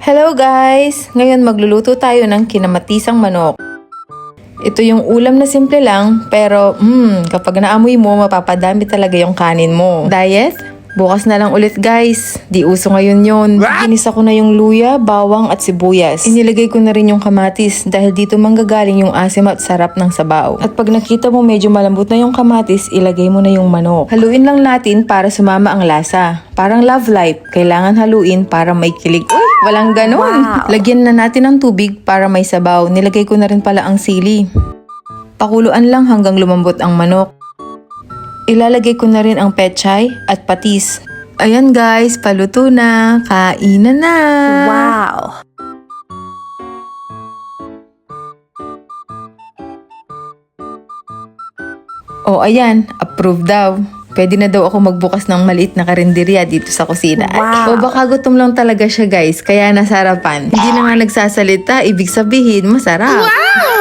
Hello guys! Ngayon magluluto tayo ng kinamatisang manok. Ito yung ulam na simple lang, pero kapag naamoy mo, mapapadami talaga yung kanin mo. Diet? Bukas na lang ulit guys. Di uso ngayon yun. Ginisa ko na yung luya, bawang at sibuyas. Inilagay ko na rin yung kamatis dahil dito manggagaling yung asim at sarap ng sabaw. At pag nakita mo medyo malambot na yung kamatis, ilagay mo na yung manok. Haluin lang natin para sumama ang lasa. Parang love life, kailangan haluin para may kilig. Uy, walang ganon! Wow. Lagyan na natin ng tubig para may sabaw. Nilagay ko na rin pala ang sili. Pakuluan lang hanggang lumambot ang manok. Ilalagay ko na rin ang pechay at patis. Ayan guys, paluto na. Kainan na! Wow! O ayan, approve daw. Pwede na daw ako magbukas ng maliit na karinderya dito sa kusina. Wow. O baka gutom lang talaga siya guys, kaya nasarapan. Hindi na nga nagsasalita, ibig sabihin masarap. Wow!